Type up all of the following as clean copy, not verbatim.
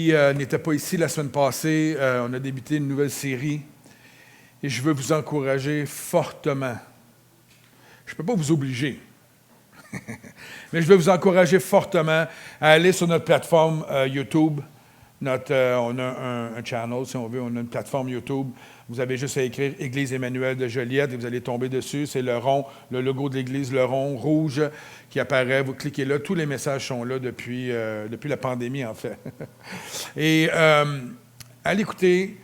qui n'étaient pas ici la semaine passée, on a débuté une nouvelle série et je veux vous encourager fortement. Je ne peux pas vous obliger, mais je veux vous encourager fortement à aller sur notre plateforme YouTube. On a un channel, si on veut, on a une plateforme YouTube. Vous avez juste à écrire « Église Emmanuel de Joliette » et vous allez tomber dessus. C'est le rond, le logo de l'Église, le rond rouge qui apparaît. Vous cliquez là. Tous les messages sont là depuis la pandémie, en fait. Et allez écouter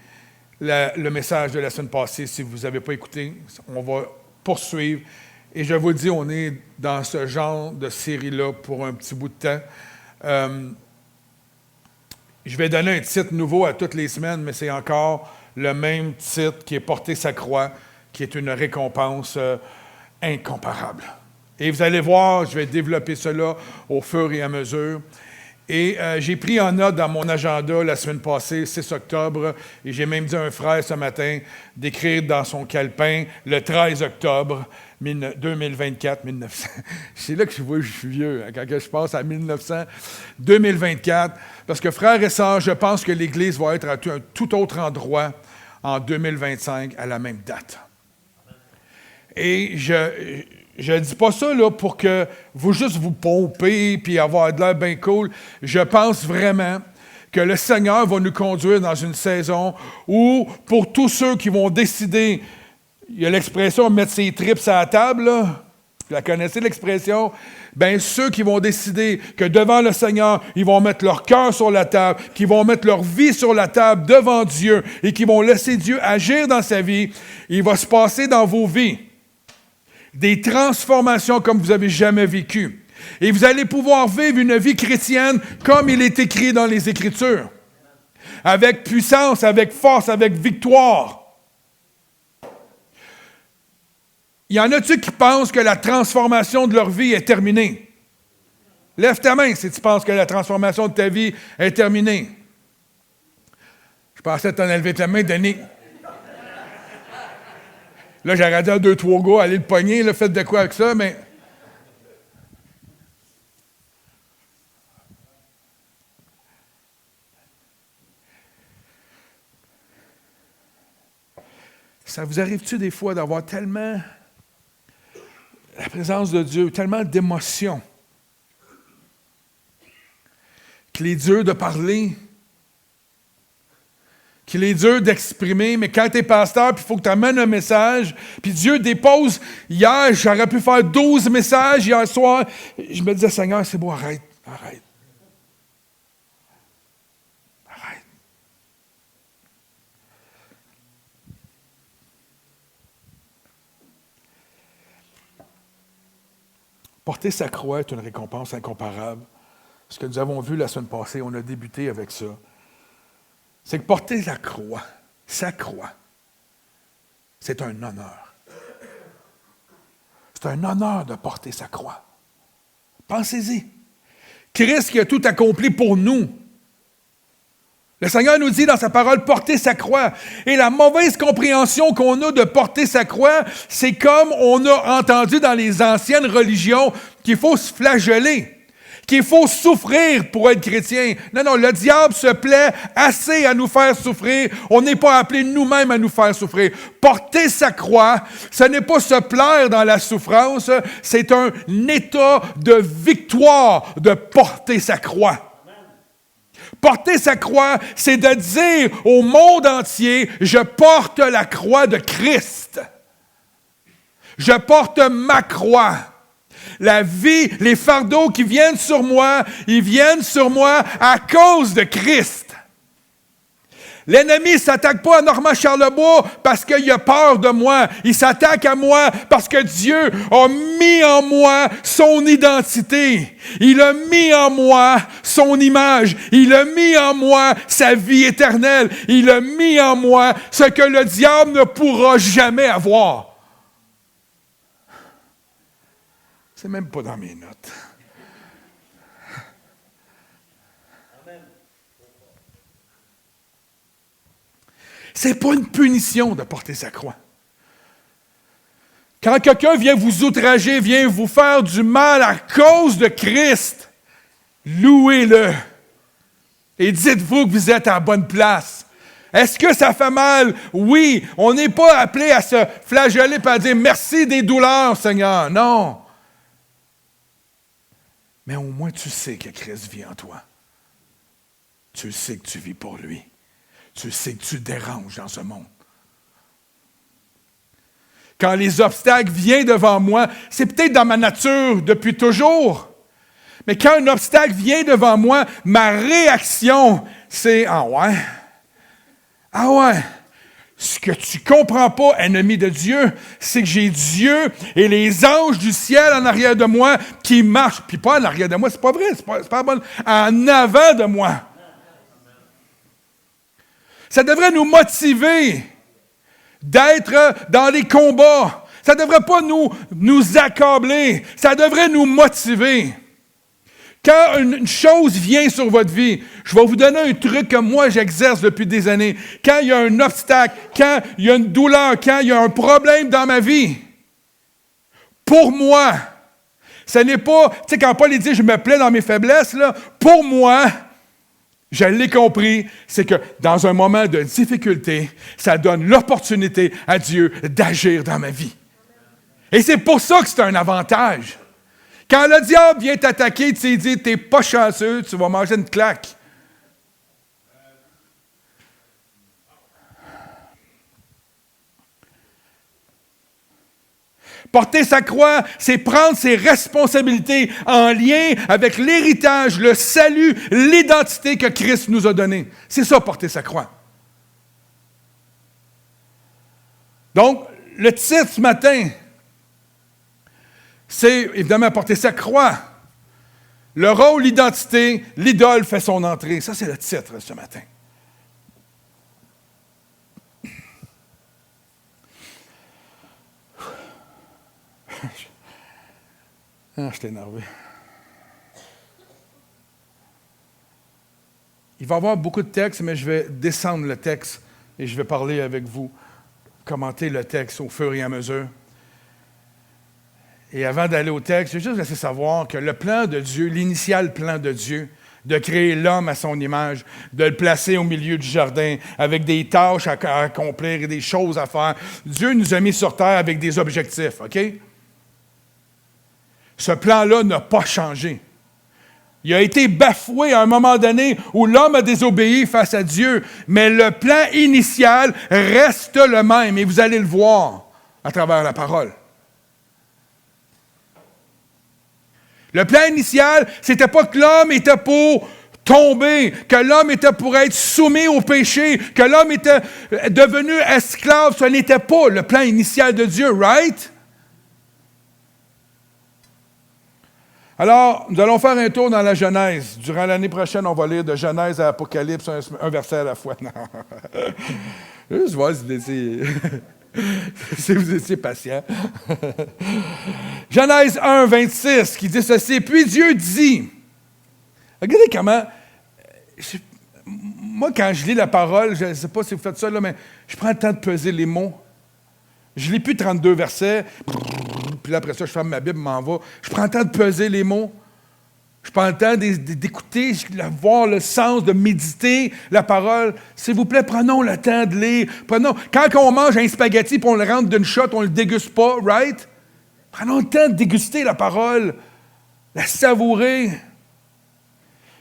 le message de la semaine passée. Si vous n'avez pas écouté, on va poursuivre. Et je vous dis, on est dans ce genre de série-là pour un petit bout de temps. Je vais donner un titre nouveau à toutes les semaines, mais c'est encore le même titre qui est Porter sa croix, qui est une récompense incomparable. Et vous allez voir, je vais développer cela au fur et à mesure. Et j'ai pris en note dans mon agenda la semaine passée, 6 octobre, et j'ai même dit à un frère ce matin d'écrire dans son calepin le 13 octobre 2024, 1900. C'est là que je vois que je suis vieux, hein, quand je pense à 1900, 2024. Parce que, frères et sœurs, je pense que l'Église va être à un tout autre endroit en 2025 à la même date. Et je ne dis pas ça là, pour que vous juste vous pomper et avoir de l'air bien cool. Je pense vraiment que le Seigneur va nous conduire dans une saison où, pour tous ceux qui vont décider, il y a l'expression « mettre ses tripes à la table », là. Vous la connaissez, l'expression? Bien, ceux qui vont décider que devant le Seigneur, ils vont mettre leur cœur sur la table, qu'ils vont mettre leur vie sur la table devant Dieu et qu'ils vont laisser Dieu agir dans sa vie, il va se passer dans vos vies des transformations comme vous n'avez jamais vécues. Et vous allez pouvoir vivre une vie chrétienne comme il est écrit dans les Écritures. Avec puissance, avec force, avec victoire. Il y en a-tu qui pensent que la transformation de leur vie est terminée? Lève ta main si tu penses que la transformation de ta vie est terminée. Je pensais t'en élever ta main, Denis. Là, j'ai regardé 2-3 gars aller le pogner, là, faites de quoi avec ça, mais... Ça vous arrive-tu des fois d'avoir tellement la présence de Dieu, tellement d'émotions, qu'il est dur de parler, qu'il est dur d'exprimer, mais quand tu es pasteur, puis il faut que tu amènes un message, puis Dieu dépose, hier, j'aurais pu faire 12 messages, hier soir, je me disais, Seigneur, c'est beau, arrête. Porter sa croix est une récompense incomparable. Ce que nous avons vu la semaine passée, on a débuté avec ça. C'est que porter sa croix, c'est un honneur. C'est un honneur de porter sa croix. Pensez-y. Christ qui a tout accompli pour nous. Le Seigneur nous dit dans sa parole, porter sa croix. Et la mauvaise compréhension qu'on a de porter sa croix, c'est comme on a entendu dans les anciennes religions qu'il faut se flageller, qu'il faut souffrir pour être chrétien. Non, le diable se plaît assez à nous faire souffrir. On n'est pas appelé nous-mêmes à nous faire souffrir. Porter sa croix, ce n'est pas se plaire dans la souffrance, c'est un état de victoire de porter sa croix. Porter sa croix, c'est de dire au monde entier, je porte la croix de Christ. Je porte ma croix. La vie, les fardeaux qui viennent sur moi, ils viennent sur moi à cause de Christ. L'ennemi ne s'attaque pas à Normand Charlebois parce qu'il a peur de moi. Il s'attaque à moi parce que Dieu a mis en moi son identité. Il a mis en moi son image. Il a mis en moi sa vie éternelle. Il a mis en moi ce que le diable ne pourra jamais avoir. C'est même pas dans mes notes. C'est pas une punition de porter sa croix. Quand quelqu'un vient vous outrager, vient vous faire du mal à cause de Christ, louez-le. Et dites-vous que vous êtes à la bonne place. Est-ce que ça fait mal? Oui. On n'est pas appelé à se flageller et à dire merci des douleurs, Seigneur. Non. Mais au moins tu sais que Christ vit en toi. Tu sais que tu vis pour lui. Tu sais que tu déranges dans ce monde. Quand les obstacles viennent devant moi, c'est peut-être dans ma nature depuis toujours. Mais quand un obstacle vient devant moi, ma réaction, c'est « Ah ouais? Ah ouais? » Ce que tu ne comprends pas, ennemi de Dieu, c'est que j'ai Dieu et les anges du ciel en arrière de moi qui marchent. Puis pas en arrière de moi, c'est pas vrai, c'est pas bon. En avant de moi. Ça devrait nous motiver d'être dans les combats. Ça ne devrait pas nous accabler. Ça devrait nous motiver. Quand une chose vient sur votre vie, je vais vous donner un truc que moi j'exerce depuis des années. Quand il y a un obstacle, quand il y a une douleur, quand il y a un problème dans ma vie, pour moi, ce n'est pas, tu sais, quand Paul dit « je me plais dans mes faiblesses », là, pour moi, je l'ai compris, c'est que dans un moment de difficulté, ça donne l'opportunité à Dieu d'agir dans ma vie. Et c'est pour ça que c'est un avantage. Quand le diable vient t'attaquer, tu sais, il dit, t'es pas chanceux, tu vas manger une claque. Porter sa croix, c'est prendre ses responsabilités en lien avec l'héritage, le salut, l'identité que Christ nous a donnée. C'est ça, porter sa croix. Donc, le titre ce matin, c'est évidemment porter sa croix. Le rôle, l'identité, l'idole fait son entrée. Ça, c'est le titre ce matin. Ah, je suis énervé. Il va y avoir beaucoup de textes, mais je vais descendre le texte et je vais parler avec vous, commenter le texte au fur et à mesure. Et avant d'aller au texte, je vais juste laisser savoir que le plan de Dieu, l'initial plan de Dieu, de créer l'homme à son image, de le placer au milieu du jardin, avec des tâches à accomplir et des choses à faire, Dieu nous a mis sur terre avec des objectifs, OK? Ce plan-là n'a pas changé. Il a été bafoué à un moment donné où l'homme a désobéi face à Dieu, mais le plan initial reste le même, et vous allez le voir à travers la parole. Le plan initial, c'était pas que l'homme était pour tomber, que l'homme était pour être soumis au péché, que l'homme était devenu esclave. Ce n'était pas le plan initial de Dieu, right? Alors, nous allons faire un tour dans la Genèse. Durant l'année prochaine, on va lire de Genèse à Apocalypse, un verset à la fois. Non. Juste voir si vous étiez patient. Genèse 1, 26, qui dit ceci. Puis Dieu dit, regardez comment, moi quand je lis la parole, je ne sais pas si vous faites ça, là, mais je prends le temps de peser les mots. Je lis plus 32 versets, puis là, après ça, je ferme ma Bible, m'en vais. Je prends le temps de peser les mots. Je prends le temps d'écouter, de voir le sens, de méditer la parole. S'il vous plaît, prenons le temps de lire. Quand on mange un spaghetti et on le rentre d'une shot, on ne le déguste pas, right? Prenons le temps de déguster la parole, la savourer.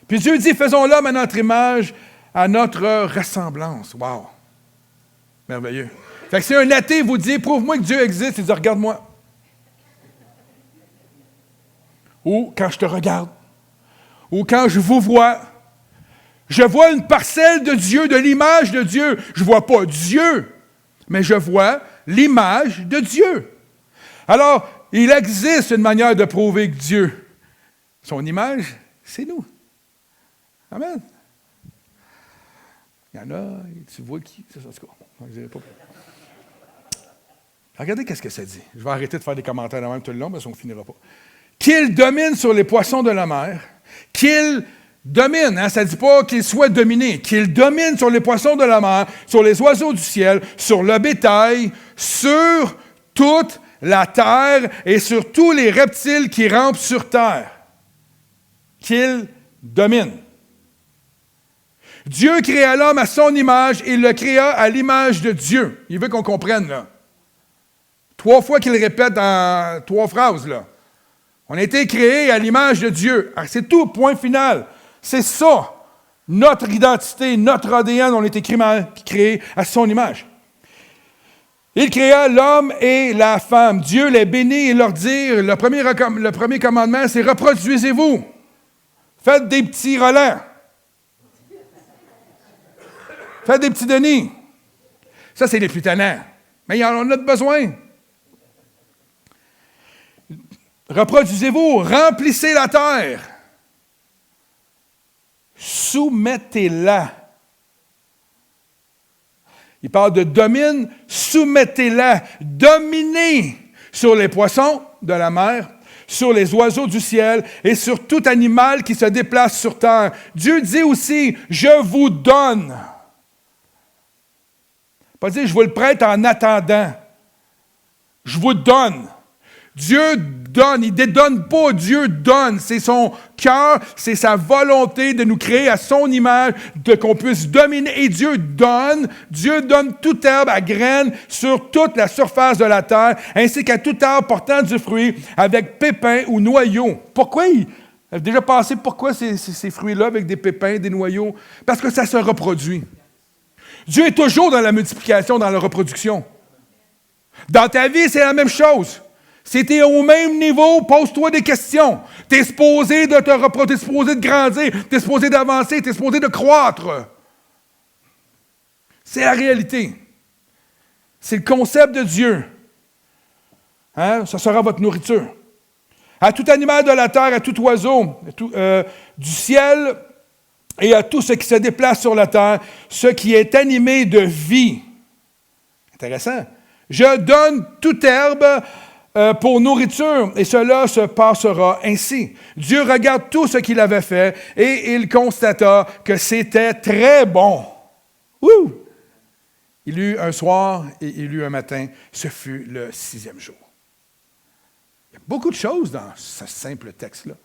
Puis Dieu dit, faisons l'homme à notre image, à notre ressemblance. Wow! Merveilleux. Fait que si un athée vous dit, prouve-moi que Dieu existe, il dit, regarde-moi. Ou quand je te regarde. Ou quand je vous vois, je vois une parcelle de Dieu, de l'image de Dieu. Je ne vois pas Dieu, mais je vois l'image de Dieu. Alors, il existe une manière de prouver que Dieu, son image, c'est nous. Amen. Il y en a, tu vois qui, c'est ça, c'est quoi? Je ne dirai pas. Regardez qu'est-ce que ça dit. Je vais arrêter de faire des commentaires de même tout le long, parce qu'on ne finira pas. Qu'il domine sur les poissons de la mer, qu'il domine, ça ne dit pas qu'il soit dominé, qu'il domine sur les poissons de la mer, sur les oiseaux du ciel, sur le bétail, sur toute la terre et sur tous les reptiles qui rampent sur terre. Qu'il domine. Dieu créa l'homme à son image et il le créa à l'image de Dieu. Il veut qu'on comprenne, là. 3 fois qu'il répète dans 3 phrases, là. On a été créé à l'image de Dieu. Alors, c'est tout, point final. C'est ça, notre identité, notre ADN, on a été créé à son image. Il créa l'homme et la femme. Dieu les bénit et leur dit, le premier commandement, c'est « Reproduisez-vous. Faites des petits relents. Faites des petits Denis. » Ça, c'est les plus tannants. Mais il en a besoin. Reproduisez-vous, remplissez la terre. Soumettez-la. Il parle de domine, soumettez-la. Dominez sur les poissons de la mer, sur les oiseaux du ciel et sur tout animal qui se déplace sur terre. Dieu dit aussi, je vous donne. Pas dire, je vous le prête en attendant. Je vous donne. Dieu donne, il ne dédonne pas, Dieu donne. C'est son cœur, c'est sa volonté de nous créer à son image, de qu'on puisse dominer. Et Dieu donne toute herbe à graines sur toute la surface de la terre, ainsi qu'à tout arbre portant du fruit, avec pépins ou noyaux. Pourquoi il a déjà pensé pourquoi ces fruits-là avec des pépins, des noyaux? Parce que ça se reproduit. Dieu est toujours dans la multiplication, dans la reproduction. Dans ta vie, c'est la même chose. Si tu es au même niveau, pose-toi des questions. Tu es supposé de te reproduire, tu es supposé de grandir, tu es supposé d'avancer, tu es supposé de croître. C'est la réalité. C'est le concept de Dieu. Hein? Ça sera votre nourriture. À tout animal de la terre, à tout oiseau du ciel et à tout ce qui se déplace sur la terre, ce qui est animé de vie. Intéressant. Je donne toute herbe pour nourriture, et cela se passera ainsi. Dieu regarde tout ce qu'il avait fait, et il constata que c'était très bon. Wouh! Il eut un soir et il eut un matin. Ce fut le 6e jour. Il y a beaucoup de choses dans ce simple texte-là.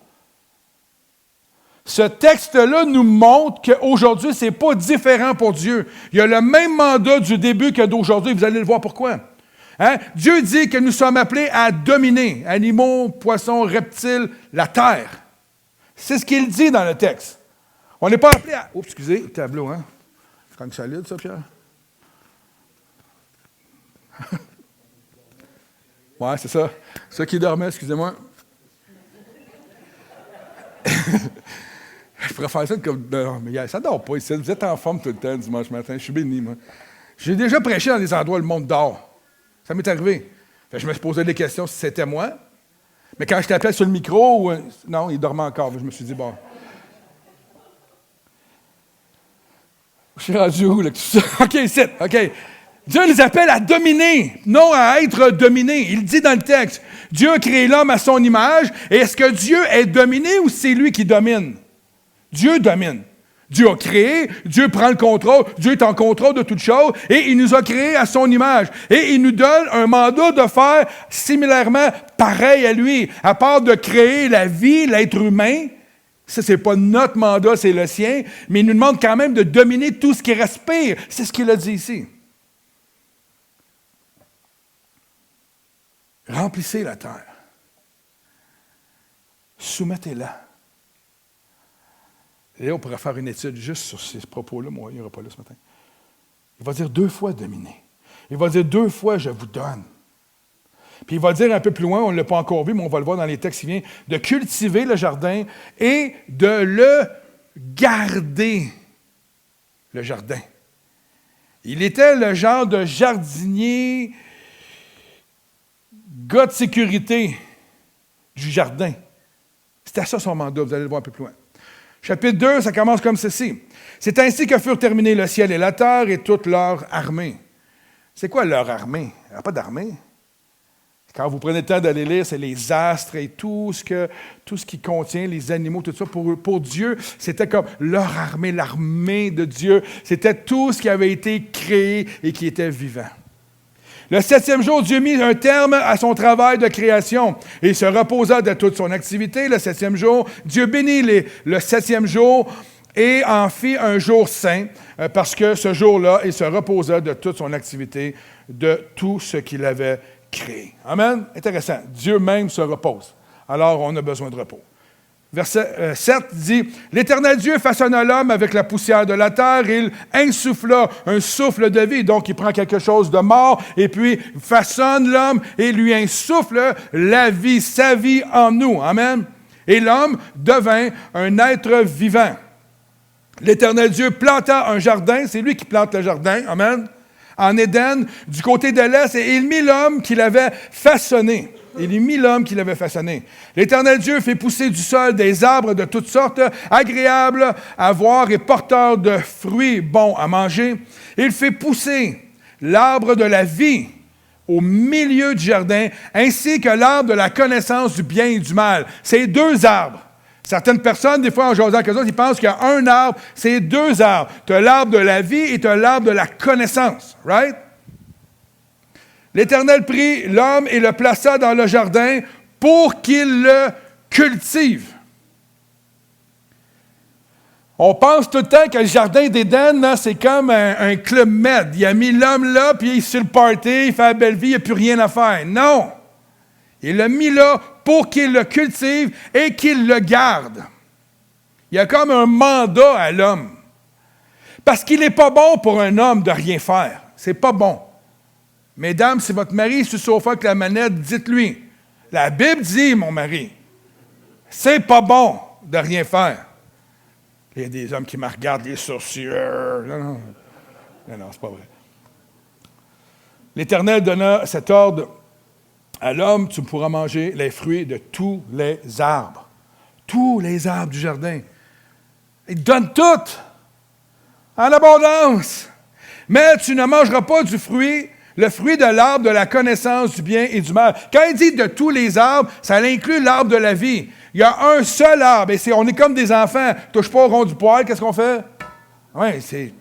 Ce texte-là nous montre qu'aujourd'hui, ce n'est pas différent pour Dieu. Il y a le même mandat du début que d'aujourd'hui. Vous allez le voir pourquoi. Hein? Dieu dit que nous sommes appelés à dominer, animaux, poissons, reptiles, la terre. C'est ce qu'il dit dans le texte. On n'est pas appelé à... Oups, excusez, le tableau, hein? C'est quand même solide, ça, Pierre? Ouais, c'est ça. Ceux qui dormaient, excusez-moi. Je pourrais faire ça comme... Non, mais ça ne dort pas ici. Vous êtes en forme tout le temps, dimanche matin. Je suis béni, moi. J'ai déjà prêché dans des endroits où le monde dort. Ça m'est arrivé. Fait que je me suis posé des questions si c'était moi. Mais quand je t'appelais sur le micro, non, il dormait encore. Je me suis dit, bon. Je suis rendu où, là? OK, c'est. OK. Dieu les appelle à dominer, non à être dominé. Il dit dans le texte, Dieu a créé l'homme à son image. Et est-ce que Dieu est dominé ou c'est lui qui domine? Dieu domine. Dieu a créé, Dieu prend le contrôle, Dieu est en contrôle de toutes choses et il nous a créés à son image. Et il nous donne un mandat de faire similairement pareil à lui. À part de créer la vie, l'être humain, ça c'est pas notre mandat, c'est le sien, mais il nous demande quand même de dominer tout ce qui respire. C'est ce qu'il a dit ici. Remplissez la terre. Soumettez-la. Et là, on pourrait faire une étude juste sur ces propos-là. Moi, il n'y aura pas là ce matin. Il va dire 2 fois dominer. Il va dire 2 fois je vous donne. Puis il va dire un peu plus loin, on ne l'a pas encore vu, mais on va le voir dans les textes qui viennent, de cultiver le jardin et de le garder, le jardin. Il était le genre de jardinier, gars de sécurité du jardin. C'était ça son mandat, vous allez le voir un peu plus loin. Chapitre 2, ça commence comme ceci. C'est ainsi que furent terminés le ciel et la terre et toute leur armée. C'est quoi leur armée? Il n'y a pas d'armée. Quand vous prenez le temps d'aller lire, c'est les astres et tout ce qui contient, les animaux, tout ça. Pour Dieu, c'était comme leur armée, l'armée de Dieu. C'était tout ce qui avait été créé et qui était vivant. Le 7e jour, Dieu mit un terme à son travail de création et il se reposa de toute son activité. Le 7e jour, Dieu bénit le 7e jour et en fit un jour saint, parce que ce jour-là, il se reposa de toute son activité, de tout ce qu'il avait créé. Amen? Intéressant. Dieu même se repose. Alors, on a besoin de repos. Verset 7 dit, « L'Éternel Dieu façonna l'homme avec la poussière de la terre, il insuffla un souffle de vie. » Donc, il prend quelque chose de mort, et puis façonne l'homme et lui insuffle la vie, sa vie en nous. Amen. Et l'homme devint un être vivant. L'Éternel Dieu planta un jardin, c'est lui qui plante le jardin, amen, en Éden, du côté de l'Est, et il mit l'homme qu'il avait façonné. Il mit l'homme qu'il avait façonné. L'Éternel Dieu fit pousser du sol des arbres de toutes sortes, agréables à voir et porteurs de fruits bons à manger. Il fit pousser l'arbre de la vie au milieu du jardin, ainsi que l'arbre de la connaissance du bien et du mal. C'est deux arbres. Certaines personnes, des fois, en jasant avec eux autres, ils pensent qu'il y a un arbre, c'est deux arbres. Tu as l'arbre de la vie et tu as l'arbre de la connaissance, right? L'Éternel prit l'homme et le plaça dans le jardin pour qu'il le cultive. On pense tout le temps que le jardin d'Éden, là, c'est comme un club med. Il a mis l'homme là, puis il est sur le party, il fait la belle vie, il n'y a plus rien à faire. Non! Il l'a mis là pour qu'il le cultive et qu'il le garde. Il y a comme un mandat à l'homme. Parce qu'il n'est pas bon pour un homme de rien faire. C'est pas bon. Mesdames, si votre mari est sur le sofa avec la manette, dites-lui. La Bible dit, mon mari, c'est pas bon de rien faire. Il y a des hommes qui me regardent les sourcils. Non, c'est pas vrai. L'Éternel donna cet ordre à l'homme, tu pourras manger les fruits de tous les arbres. Tous les arbres du jardin. Il donne tout en abondance. Mais tu ne mangeras pas du fruit, le fruit de l'arbre de la connaissance du bien et du mal. Quand il dit de tous les arbres, ça inclut l'arbre de la vie. Il y a un seul arbre, et on est comme des enfants. Touche pas au rond du poil, qu'est-ce qu'on fait? Oui, c'est...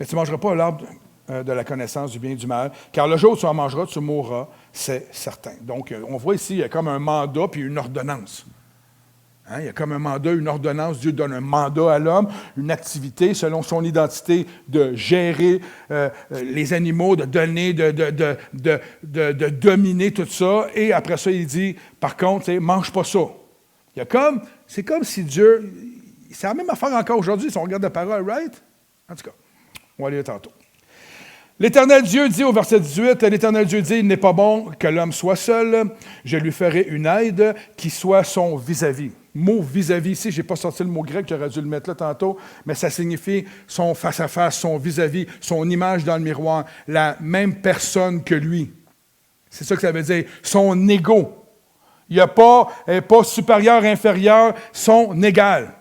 Mais tu ne mangeras pas l'arbre de la connaissance du bien et du mal, car le jour où tu en mangeras, tu mourras, c'est certain. Donc, on voit ici, il y a comme un mandat puis une ordonnance. Hein? Il y a comme un mandat, une ordonnance. Dieu donne un mandat à l'homme, une activité selon son identité de gérer les animaux, de donner, de dominer tout ça. Et après ça, il dit, par contre, mange pas ça. C'est comme si Dieu... C'est la même affaire encore aujourd'hui, si on regarde la parole, right? En tout cas, on va aller tantôt. L'Éternel Dieu dit au verset 18, l'Éternel Dieu dit, il n'est pas bon que l'homme soit seul, je lui ferai une aide qui soit son vis-à-vis. Mot vis-à-vis, ici, je n'ai pas sorti le mot grec, j'aurais dû le mettre là tantôt, mais ça signifie son face-à-face, son vis-à-vis, son image dans le miroir, la même personne que lui. C'est ça que ça veut dire, son égo. Il n'est pas supérieur, inférieur, son égal.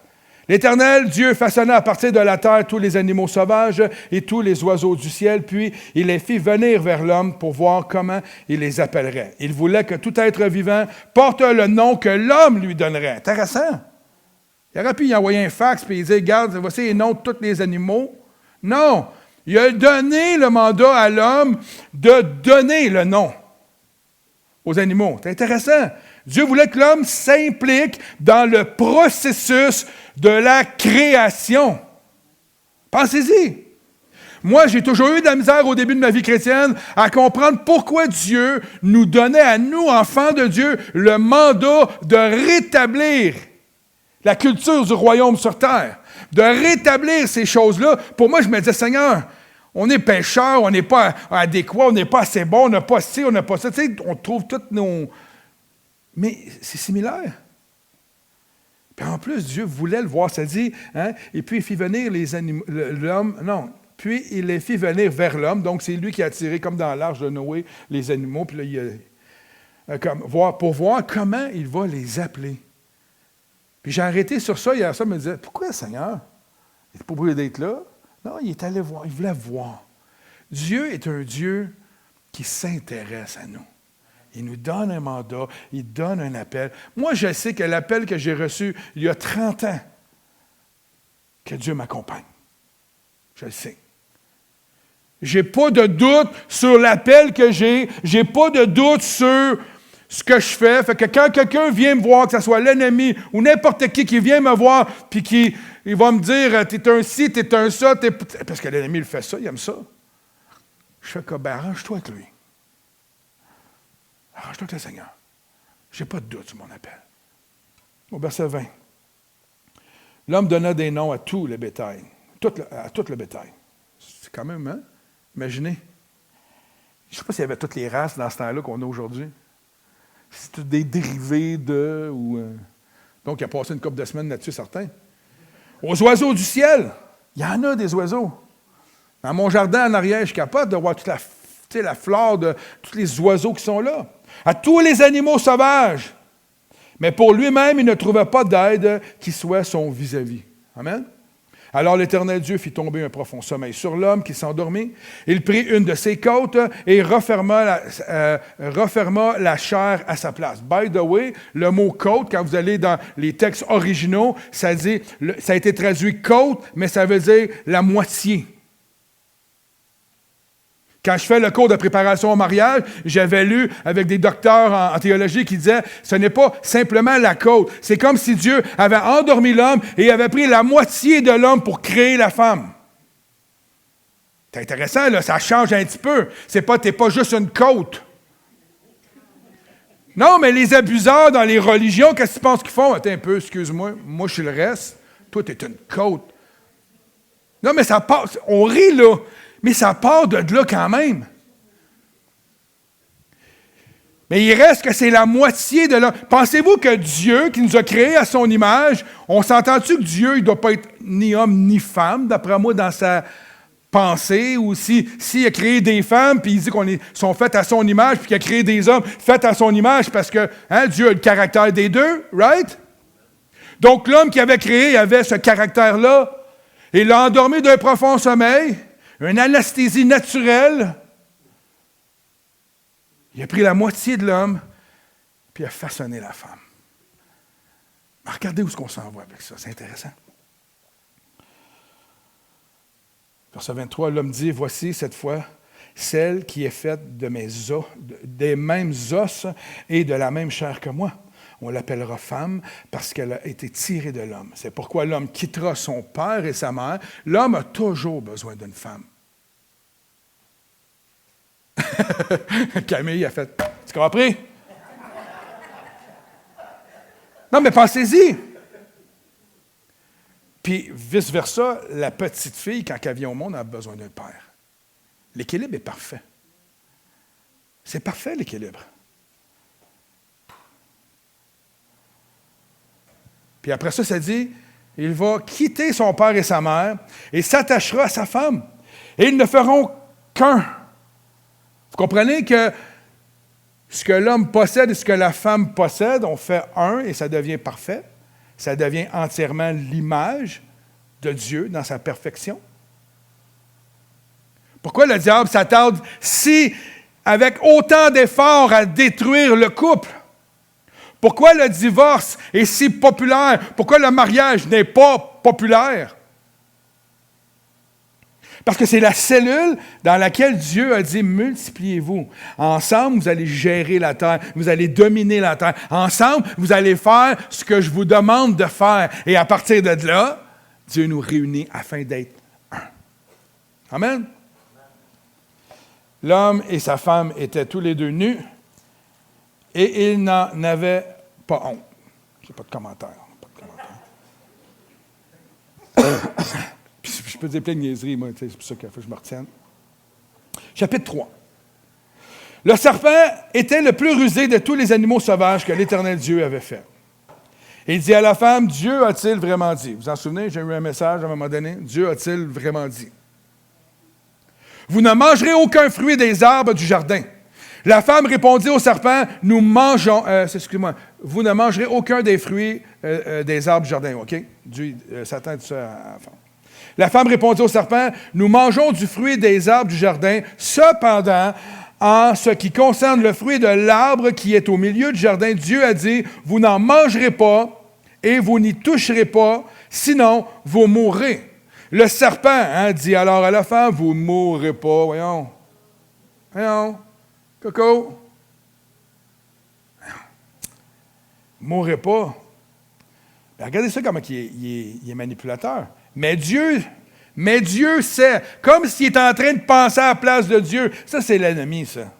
L'Éternel Dieu façonna à partir de la terre tous les animaux sauvages et tous les oiseaux du ciel, puis il les fit venir vers l'homme pour voir comment il les appellerait. Il voulait que tout être vivant porte le nom que l'homme lui donnerait. Intéressant. Il aurait pu y envoyer un fax et dire, regarde, voici les noms de tous les animaux. Non, il a donné le mandat à l'homme de donner le nom aux animaux. C'est intéressant. Dieu voulait que l'homme s'implique dans le processus de la création. Pensez-y. Moi, j'ai toujours eu de la misère au début de ma vie chrétienne à comprendre pourquoi Dieu nous donnait à nous, enfants de Dieu, le mandat de rétablir la culture du royaume sur terre, de rétablir ces choses-là. Pour moi, je me disais, Seigneur, on est pécheurs, on n'est pas adéquat, on n'est pas assez bon, on n'a pas ci, on n'a pas ça. Tu sais, on trouve toutes nos... Mais c'est similaire. Puis en plus, Dieu voulait le voir, ça dit, hein, et puis il fit venir les animaux, l'homme, non, puis il les fit venir vers l'homme, donc c'est lui qui a attiré, comme dans l'arche de Noé, les animaux, puis là, pour voir comment il va les appeler. Puis j'ai arrêté sur ça hier, ça me disait, pourquoi Seigneur? Il n'est pas obligé d'être là. Non, il est allé voir, il voulait voir. Dieu est un Dieu qui s'intéresse à nous. Il nous donne un mandat, il donne un appel. Moi, je sais que l'appel que j'ai reçu il y a 30 ans, que Dieu m'accompagne. Je le sais. Je n'ai pas de doute sur l'appel que j'ai. Je n'ai pas de doute sur ce que je fais. Fait que quand quelqu'un vient me voir, que ce soit l'ennemi ou n'importe qui vient me voir, puis il va me dire, t'es un ci, t'es un ça, parce que l'ennemi, il fait ça, il aime ça. Je fais comme, arrange-toi avec lui. Arrange-toi avec le Seigneur. Je n'ai pas de doute sur mon appel. Au verset 20. L'homme donna des noms à tout le bétail. À tout le bétail. C'est quand même, hein? Imaginez. Je ne sais pas s'il y avait toutes les races dans ce temps-là qu'on a aujourd'hui. C'est tout des dérivés de... Donc, il a passé une couple de semaines là-dessus, certains. Aux oiseaux du ciel. Il y en a des oiseaux. Dans mon jardin en arrière, je suis capable de voir toute la flore de tous les oiseaux qui sont là. À tous les animaux sauvages. Mais pour lui-même, il ne trouvait pas d'aide qui soit son vis-à-vis. Amen. Alors l'Éternel Dieu fit tomber un profond sommeil sur l'homme qui s'endormit. Il prit une de ses côtes et referma la chair à sa place. By the way, le mot côte, quand vous allez dans les textes originaux, ça a été traduit côte, mais ça veut dire la moitié. Quand je fais le cours de préparation au mariage, j'avais lu avec des docteurs en théologie qui disaient « ce n'est pas simplement la côte, c'est comme si Dieu avait endormi l'homme et avait pris la moitié de l'homme pour créer la femme. » C'est intéressant, là, ça change un petit peu. T'es pas juste une côte. Non, mais les abuseurs dans les religions, qu'est-ce que tu penses qu'ils font? Attends un peu, excuse-moi, moi je suis le reste, toi tu es une côte. Non, mais ça passe, on rit là. Mais ça part de là quand même. Mais il reste que c'est la moitié de l'homme. Pensez-vous que Dieu, qui nous a créés à son image, on s'entend-tu que Dieu, il ne doit pas être ni homme ni femme, d'après moi, dans sa pensée, ou s'il a créé des femmes, puis il dit qu'on sont faits à son image, puis qu'il a créé des hommes faits à son image, parce que Dieu a le caractère des deux, right? Donc l'homme qui avait créé avait ce caractère-là, et l'a endormi d'un profond sommeil, une anesthésie naturelle. Il a pris la moitié de l'homme, puis il a façonné la femme. Mais regardez où est-ce qu'on s'en va avec ça, c'est intéressant. Verset 23, l'homme dit, « Voici cette fois celle qui est faite de mes os, des mêmes os et de la même chair que moi. On l'appellera femme parce qu'elle a été tirée de l'homme. C'est pourquoi l'homme quittera son père et sa mère. L'homme a toujours besoin d'une femme. » Camille a fait, « Tu compris? » Non, mais pensez-y. Puis, vice-versa, la petite fille, quand elle vient au monde, a besoin d'un père. L'équilibre est parfait. C'est parfait, l'équilibre. Puis après ça, ça dit, il va quitter son père et sa mère et s'attachera à sa femme. Et ils ne feront qu'un. Vous comprenez que ce que l'homme possède et ce que la femme possède, on fait un et ça devient parfait. Ça devient entièrement l'image de Dieu dans sa perfection. Pourquoi le diable s'attarde si, avec autant d'efforts à détruire le couple? Pourquoi le divorce est si populaire? Pourquoi le mariage n'est pas populaire? Parce que c'est la cellule dans laquelle Dieu a dit « Multipliez-vous. Ensemble, vous allez gérer la terre. Vous allez dominer la terre. Ensemble, vous allez faire ce que je vous demande de faire. » Et à partir de là, Dieu nous réunit afin d'être un. Amen. L'homme et sa femme étaient tous les deux nus et ils n'en avaient pas honte. Je n'ai pas de commentaire. Je peux dire plein de niaiseries, moi, c'est pour ça qu'il faut que je me retienne. Chapitre 3. Le serpent était le plus rusé de tous les animaux sauvages que l'Éternel Dieu avait fait. Il dit à la femme, Dieu a-t-il vraiment dit? Vous vous en souvenez, j'ai eu un message à un moment donné. Dieu a-t-il vraiment dit? Vous ne mangerez aucun fruit des arbres du jardin. La femme répondit au serpent, nous mangeons, vous ne mangerez aucun des fruits des arbres du jardin, OK? Satan dit ça à la femme. La femme répondit au serpent, nous mangeons du fruit des arbres du jardin, cependant, en ce qui concerne le fruit de l'arbre qui est au milieu du jardin, Dieu a dit, vous n'en mangerez pas et vous n'y toucherez pas, sinon vous mourrez. Le serpent dit alors à la femme, vous ne mourrez pas, voyons, Coco. mourrait pas. Mais regardez ça comment il est manipulateur. Mais Dieu sait, comme s'il est en train de penser à la place de Dieu. Ça, c'est l'ennemi, ça.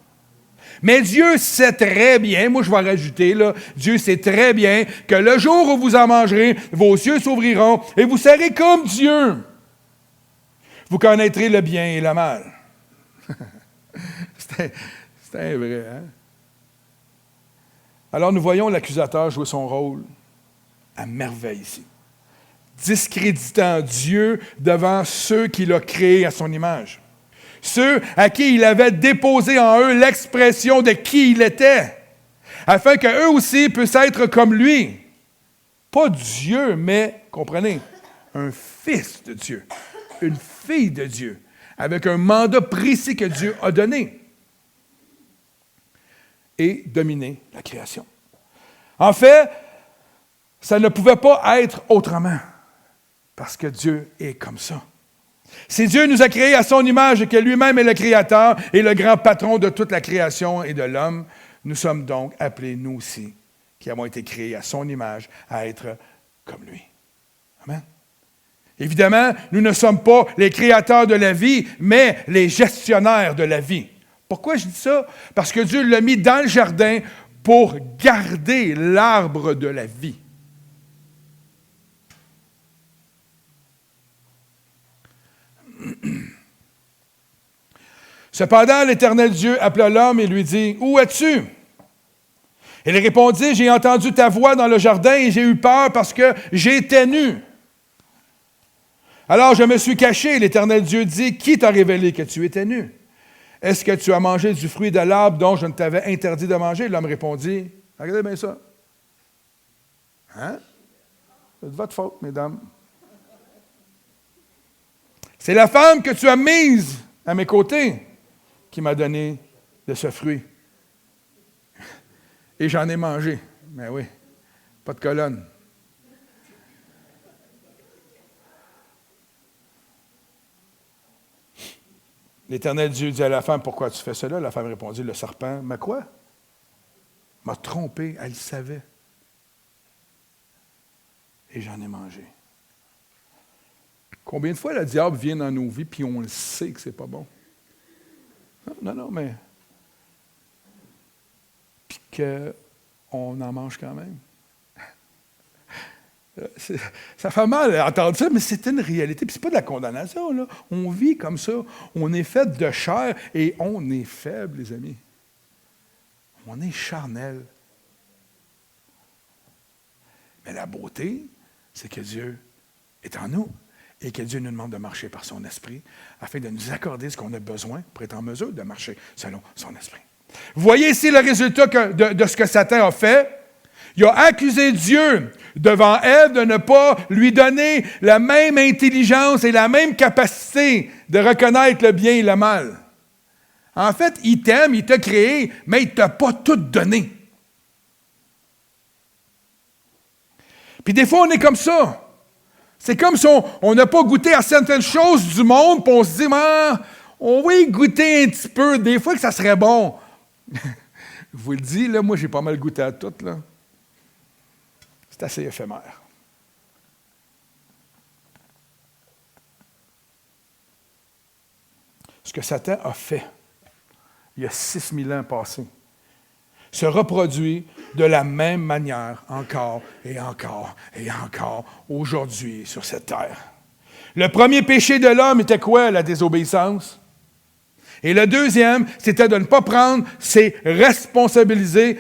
Mais Dieu sait très bien, moi je vais rajouter, là, Dieu sait très bien que le jour où vous en mangerez, vos yeux s'ouvriront et vous serez comme Dieu. Vous connaîtrez le bien et le mal. C'est vrai, hein? Alors nous voyons l'accusateur jouer son rôle à merveille ici, discréditant Dieu devant ceux qu'il a créés à son image, ceux à qui il avait déposé en eux l'expression de qui il était, afin qu'eux aussi puissent être comme lui. Pas Dieu, mais, comprenez, un fils de Dieu, une fille de Dieu, avec un mandat précis que Dieu a donné, et dominer la création. En fait, ça ne pouvait pas être autrement, parce que Dieu est comme ça. Si Dieu nous a créés à son image et que lui-même est le Créateur et le grand patron de toute la création et de l'homme, nous sommes donc appelés, nous aussi, qui avons été créés à son image, à être comme lui. Amen. Évidemment, nous ne sommes pas les créateurs de la vie, mais les gestionnaires de la vie. Pourquoi je dis ça? Parce que Dieu l'a mis dans le jardin pour garder l'arbre de la vie. Cependant, l'Éternel Dieu appela l'homme et lui dit, « Où es-tu? » Il répondit, « J'ai entendu ta voix dans le jardin et j'ai eu peur parce que j'étais nu. » Alors je me suis caché. L'Éternel Dieu dit, « Qui t'a révélé que tu étais nu? Est-ce que tu as mangé du fruit de l'arbre dont je ne t'avais interdit de manger? » L'homme répondit, « Regardez bien ça. Hein? C'est de votre faute, mesdames. C'est la femme que tu as mise à mes côtés qui m'a donné de ce fruit. Et j'en ai mangé. Mais oui, pas de colonne. L'Éternel Dieu dit à la femme, « Pourquoi tu fais cela? » La femme répondit, « Le serpent m'a quoi? M'a trompé, elle le savait. Et j'en ai mangé. » Combien de fois le diable vient dans nos vies puis on le sait que c'est pas bon? Non, mais... Puis qu'on en mange quand même. Ça fait mal d'entendre ça, mais c'est une réalité. Puis c'est pas de la condamnation, là. On vit comme ça. On est fait de chair et on est faible, les amis. On est charnel. Mais la beauté, c'est que Dieu est en nous et que Dieu nous demande de marcher par son esprit afin de nous accorder ce qu'on a besoin pour être en mesure de marcher selon son esprit. Vous voyez ici le résultat de ce que Satan a fait. Il a accusé Dieu devant Ève de ne pas lui donner la même intelligence et la même capacité de reconnaître le bien et le mal. En fait, il t'aime, il t'a créé, mais il ne t'a pas tout donné. Puis des fois, on est comme ça. C'est comme si on n'a pas goûté à certaines choses du monde, puis on se dit, on va y goûter un petit peu, des fois que ça serait bon. Je vous le dis, là, moi, j'ai pas mal goûté à tout, là. C'est assez éphémère. Ce que Satan a fait, il y a 6000 ans passés, se reproduit de la même manière encore et encore et encore aujourd'hui sur cette terre. Le premier péché de l'homme était quoi? La désobéissance. Et le deuxième, c'était de ne pas prendre ses responsabilités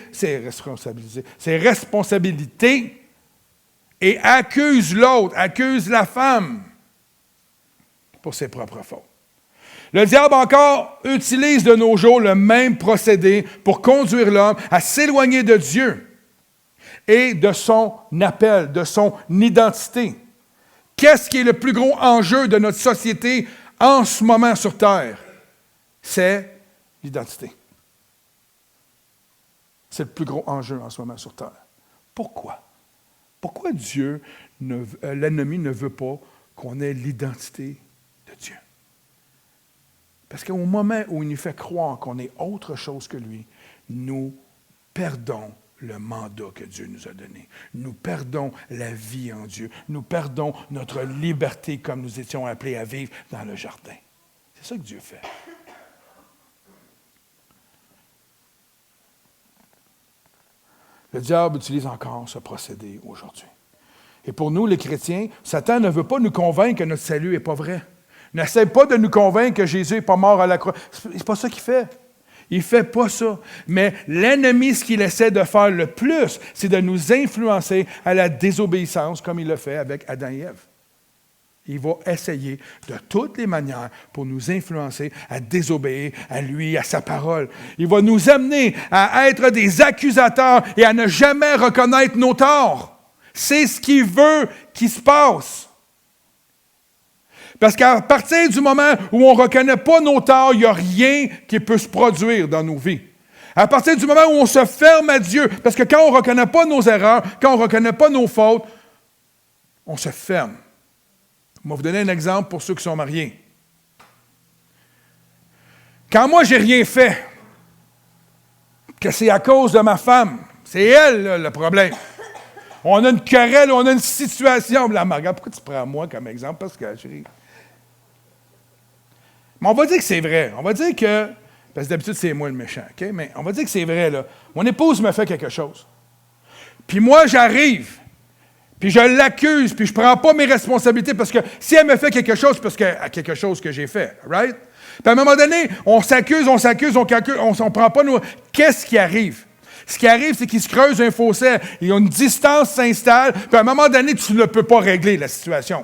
et accuse l'autre, accuse la femme pour ses propres fautes. Le diable encore utilise de nos jours le même procédé pour conduire l'homme à s'éloigner de Dieu et de son appel, de son identité. Qu'est-ce qui est le plus gros enjeu de notre société en ce moment sur Terre? C'est l'identité. C'est le plus gros enjeu en ce moment sur Terre. Pourquoi? Pourquoi l'ennemi ne veut pas qu'on ait l'identité de Dieu? Parce qu'au moment où il nous fait croire qu'on est autre chose que lui, nous perdons le mandat que Dieu nous a donné. Nous perdons la vie en Dieu. Nous perdons notre liberté comme nous étions appelés à vivre dans le jardin. C'est ça que Dieu fait. Le diable utilise encore ce procédé aujourd'hui. Et pour nous, les chrétiens, Satan ne veut pas nous convaincre que notre salut n'est pas vrai. N'essaie pas de nous convaincre que Jésus n'est pas mort à la croix. C'est pas ça qu'il fait. Il ne fait pas ça. Mais l'ennemi, ce qu'il essaie de faire le plus, c'est de nous influencer à la désobéissance, comme il l'a fait avec Adam et Ève. Il va essayer de toutes les manières pour nous influencer à désobéir à lui, à sa parole. Il va nous amener à être des accusateurs et à ne jamais reconnaître nos torts. C'est ce qu'il veut qu'il se passe. Parce qu'à partir du moment où on ne reconnaît pas nos torts, il n'y a rien qui peut se produire dans nos vies. À partir du moment où on se ferme à Dieu, parce que quand on ne reconnaît pas nos erreurs, quand on ne reconnaît pas nos fautes, on se ferme. Je vais vous donner un exemple pour ceux qui sont mariés. Quand moi, j'ai rien fait, que c'est à cause de ma femme, c'est elle, là, le problème. On a une querelle, on a une situation. Là, regarde, pourquoi tu prends moi comme exemple? Parce que, chérie. Mais on va dire que c'est vrai. On va dire que, parce que d'habitude, c'est moi le méchant, OK? Mais on va dire que c'est vrai, là. Mon épouse me fait quelque chose. Puis moi, j'arrive. Puis je l'accuse, puis je ne prends pas mes responsabilités parce que si elle me fait quelque chose, c'est parce qu'il y a quelque chose que j'ai fait, right? Puis à un moment donné, on s'accuse, on ne prend pas nos... Qu'est-ce qui arrive? Ce qui arrive, c'est qu'il se creuse un fossé, il y a une distance s'installe, puis à un moment donné, tu ne peux pas régler la situation.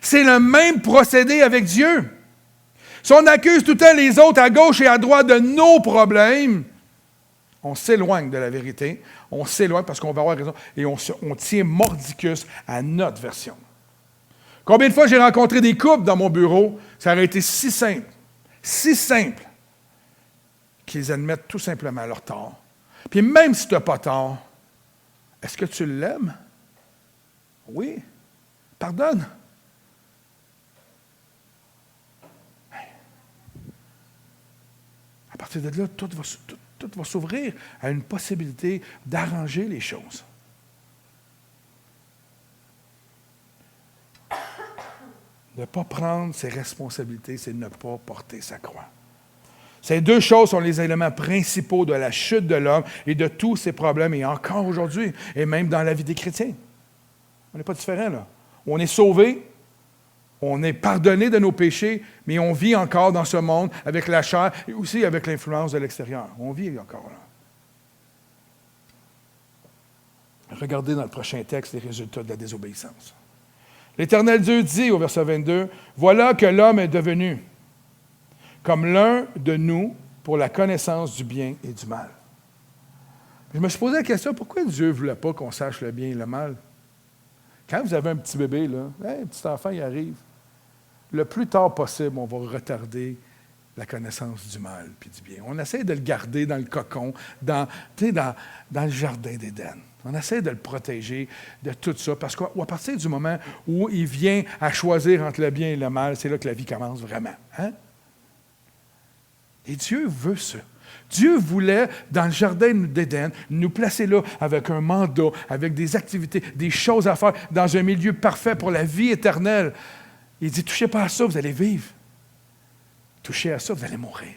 C'est le même procédé avec Dieu. Si on accuse tout le temps les autres à gauche et à droite de nos problèmes, on s'éloigne de la vérité, on s'éloigne parce qu'on va avoir raison, et on tient mordicus à notre version. Combien de fois j'ai rencontré des couples dans mon bureau, ça aurait été si simple, qu'ils admettent tout simplement leur tort. Puis même si tu n'as pas tort, est-ce que tu l'aimes? Oui. Pardonne. À partir de là, tout va s'ouvrir à une possibilité d'arranger les choses. Ne pas prendre ses responsabilités, c'est ne pas porter sa croix. Ces deux choses sont les éléments principaux de la chute de l'homme et de tous ses problèmes, et encore aujourd'hui, et même dans la vie des chrétiens. On n'est pas différents, là. On est sauvés, on est pardonné de nos péchés, mais on vit encore dans ce monde avec la chair et aussi avec l'influence de l'extérieur. On vit encore là. Regardez dans le prochain texte les résultats de la désobéissance. L'Éternel Dieu dit au verset 22, « Voilà que l'homme est devenu comme l'un de nous pour la connaissance du bien et du mal. » Je me suis posé la question, pourquoi Dieu ne voulait pas qu'on sache le bien et le mal? Quand vous avez un petit bébé, là, un petit enfant, il arrive, le plus tard possible, on va retarder la connaissance du mal et du bien. On essaie de le garder dans le cocon, dans le jardin d'Éden. On essaie de le protéger de tout ça, parce qu'à partir du moment où il vient à choisir entre le bien et le mal, c'est là que la vie commence vraiment. Hein? Et Dieu veut ça. Dieu voulait, dans le jardin d'Éden, nous placer là avec un mandat, avec des activités, des choses à faire, dans un milieu parfait pour la vie éternelle. Il dit, touchez pas à ça, vous allez vivre. Touchez à ça, vous allez mourir.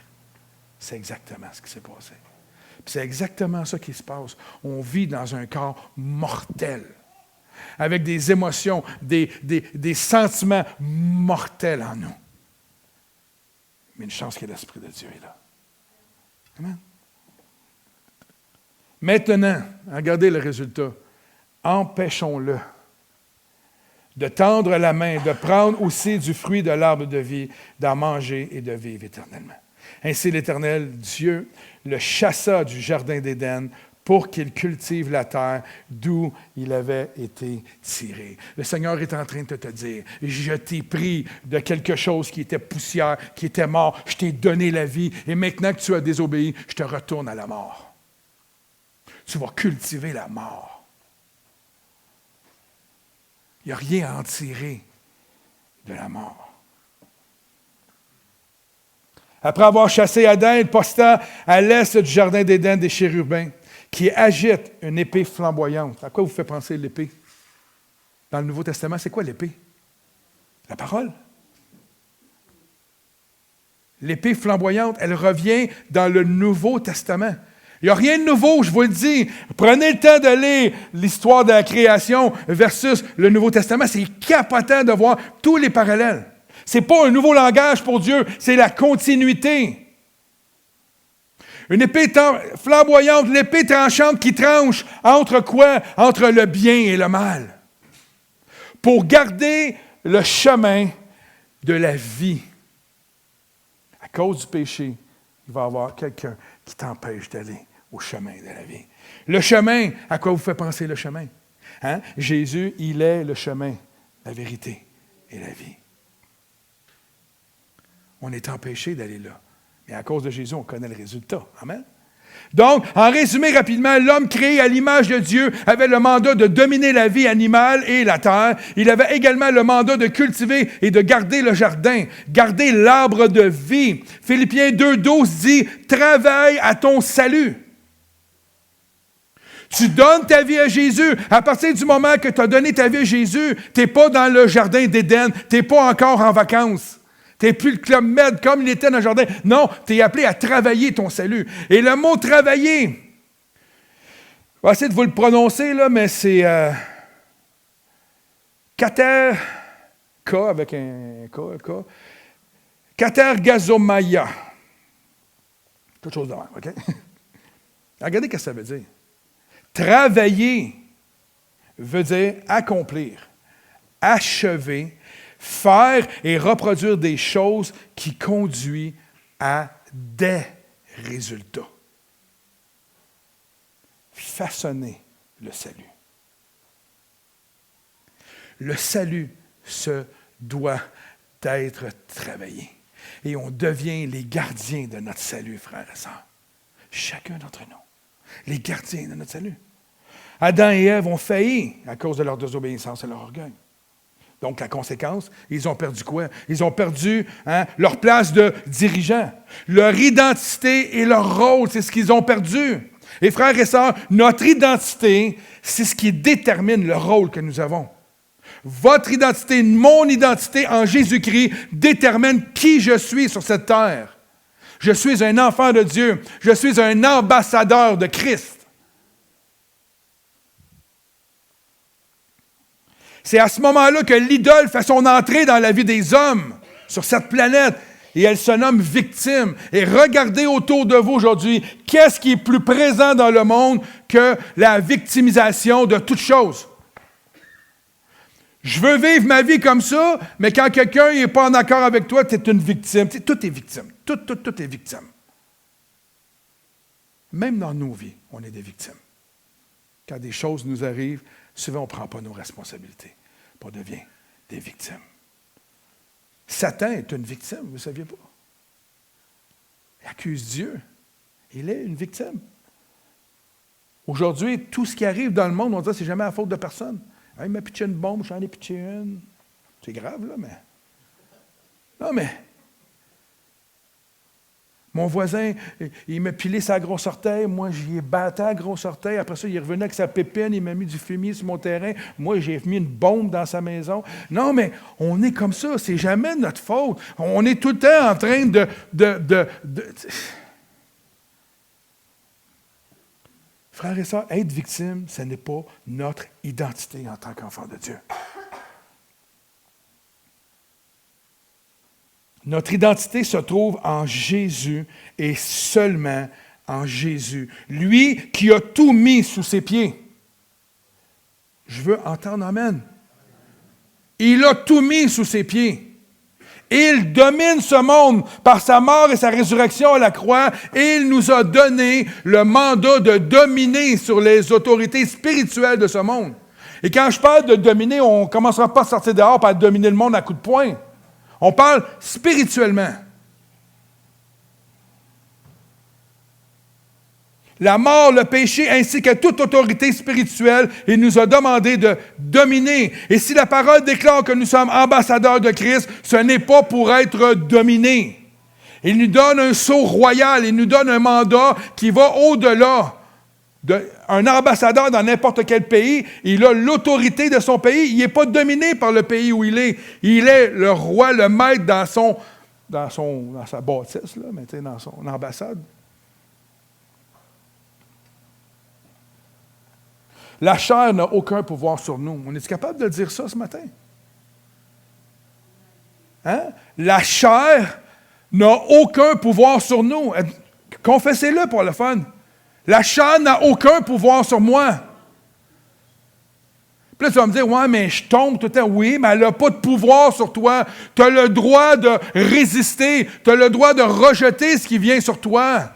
C'est exactement ce qui s'est passé. Puis c'est exactement ça qui se passe. On vit dans un corps mortel, avec des émotions, des sentiments mortels en nous. Mais une chance que l'Esprit de Dieu est là. Amen. Maintenant, regardez le résultat. Empêchons-le de tendre la main, de prendre aussi du fruit de l'arbre de vie, d'en manger et de vivre éternellement. Ainsi, l'Éternel Dieu le chassa du jardin d'Éden pour qu'il cultive la terre d'où il avait été tiré. Le Seigneur est en train de te dire, je t'ai pris de quelque chose qui était poussière, qui était mort, je t'ai donné la vie, et maintenant que tu as désobéi, je te retourne à la mort. Tu vas cultiver la mort. Il n'y a rien à en tirer de la mort. Après avoir chassé Adam, il posta à l'est du jardin d'Éden des chérubins qui agite une épée flamboyante. À quoi vous fait penser l'épée? Dans le Nouveau Testament, c'est quoi l'épée? La parole. L'épée flamboyante, elle revient dans le Nouveau Testament. Il n'y a rien de nouveau, je vous le dis. Prenez le temps de lire l'histoire de la création versus le Nouveau Testament. C'est capotant de voir tous les parallèles. Ce n'est pas un nouveau langage pour Dieu, c'est la continuité. Une épée flamboyante, l'épée tranchante qui tranche entre quoi? Entre le bien et le mal. Pour garder le chemin de la vie. À cause du péché, il va y avoir quelqu'un qui t'empêche d'aller au chemin de la vie. Le chemin, à quoi vous fait penser le chemin? Hein? Jésus, il est le chemin, la vérité et la vie. On est empêché d'aller là. Mais à cause de Jésus, on connaît le résultat. Amen? Donc, en résumé rapidement, l'homme créé à l'image de Dieu avait le mandat de dominer la vie animale et la terre. Il avait également le mandat de cultiver et de garder le jardin, garder l'arbre de vie. Philippiens 2,12 dit « Travaille à ton salut ». Tu donnes ta vie à Jésus. À partir du moment que tu as donné ta vie à Jésus, tu n'es pas dans le jardin d'Éden, tu n'es pas encore en vacances. Tu n'es plus le Club Med comme il était dans le jardin. Non, tu es appelé à travailler ton salut. Et le mot « travailler », je vais essayer de vous le prononcer, là, mais c'est kater, K avec un K, katergazomaya. Quelque chose de même, OK? Regardez ce que ça veut dire. Travailler veut dire accomplir, achever, faire et reproduire des choses qui conduisent à des résultats. Façonner le salut. Le salut se doit d'être travaillé. Et on devient les gardiens de notre salut, frères et sœurs. Chacun d'entre nous. Les gardiens de notre salut. Adam et Ève ont failli à cause de leur désobéissance et leur orgueil. Donc, la conséquence, ils ont perdu quoi? Ils ont perdu leur place de dirigeant. Leur identité et leur rôle, c'est ce qu'ils ont perdu. Et frères et sœurs, notre identité, c'est ce qui détermine le rôle que nous avons. Votre identité, mon identité en Jésus-Christ détermine qui je suis sur cette terre. Je suis un enfant de Dieu. Je suis un ambassadeur de Christ. C'est à ce moment-là que l'idole fait son entrée dans la vie des hommes sur cette planète et elle se nomme victime. Et regardez autour de vous aujourd'hui, qu'est-ce qui est plus présent dans le monde que la victimisation de toute chose? Je veux vivre ma vie comme ça, mais quand quelqu'un n'est pas en accord avec toi, tu es une victime. Tout est victime. Tout est victime. Même dans nos vies, on est des victimes. Quand des choses nous arrivent, souvent on ne prend pas nos responsabilités. On devient des victimes. Satan est une victime, vous ne saviez pas. Il accuse Dieu. Il est une victime. Aujourd'hui, tout ce qui arrive dans le monde, on dit que c'est jamais la faute de personne. Il m'a pitché une bombe, j'en ai pitché une. C'est grave, là, mais... Non, mais... Mon voisin, il m'a pilé sa grosse orteil. Moi, j'y ai battu à grosse orteil. Après ça, il est revenu avec sa pépine. Il m'a mis du fumier sur mon terrain. Moi, j'ai mis une bombe dans sa maison. Non, mais on est comme ça. C'est jamais notre faute. On est tout le temps en train de... Frères et sœurs, être victime, ce n'est pas notre identité en tant qu'enfant de Dieu. Notre identité se trouve en Jésus et seulement en Jésus. Lui qui a tout mis sous ses pieds. Je veux entendre amen. Il a tout mis sous ses pieds. Il domine ce monde par sa mort et sa résurrection à la croix et il nous a donné le mandat de dominer sur les autorités spirituelles de ce monde. Et quand je parle de dominer, on ne commencera pas à sortir dehors par dominer le monde à coups de poing. On parle spirituellement. La mort, le péché, ainsi que toute autorité spirituelle, il nous a demandé de dominer. Et si la parole déclare que nous sommes ambassadeurs de Christ, ce n'est pas pour être dominés. Il nous donne un sceau royal, il nous donne un mandat qui va au-delà Un ambassadeur dans n'importe quel pays, il a l'autorité de son pays. Il n'est pas dominé par le pays où il est. Il est le roi, le maître dans sa bâtisse, là, mais dans son ambassade. La chair n'a aucun pouvoir sur nous. On est capable de dire ça ce matin? Hein? La chair n'a aucun pouvoir sur nous. Confessez-le pour le fun. La chair n'a aucun pouvoir sur moi. Puis là, tu vas me dire, ouais, mais je tombe tout le temps. Oui, mais elle n'a pas de pouvoir sur toi. Tu as le droit de résister. Tu as le droit de rejeter ce qui vient sur toi.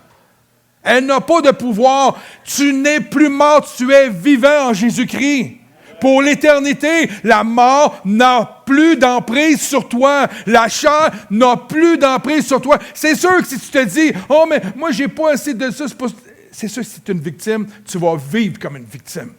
Elle n'a pas de pouvoir. Tu n'es plus mort, tu es vivant en Jésus-Christ. Pour l'éternité, la mort n'a plus d'emprise sur toi. La chair n'a plus d'emprise sur toi. C'est sûr que si tu te dis, oh, mais moi, j'ai pas assez de ça, c'est sûr que si tu es une victime, tu vas vivre comme une victime.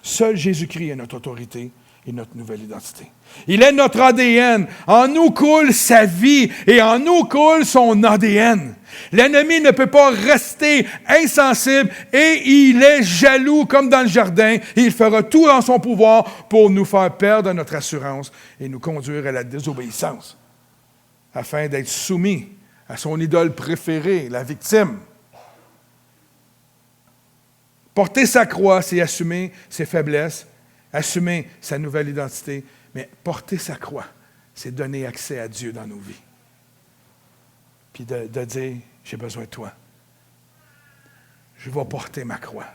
Seul Jésus-Christ est notre autorité et notre nouvelle identité. Il est notre ADN. En nous coule sa vie et en nous coule son ADN. L'ennemi ne peut pas rester insensible et il est jaloux comme dans le jardin. Il fera tout en son pouvoir pour nous faire perdre notre assurance et nous conduire à la désobéissance afin d'être soumis à son idole préférée, la victime. Porter sa croix, c'est assumer ses faiblesses, assumer sa nouvelle identité, mais porter sa croix, c'est donner accès à Dieu dans nos vies. Puis de dire, j'ai besoin de toi. Je vais porter ma croix.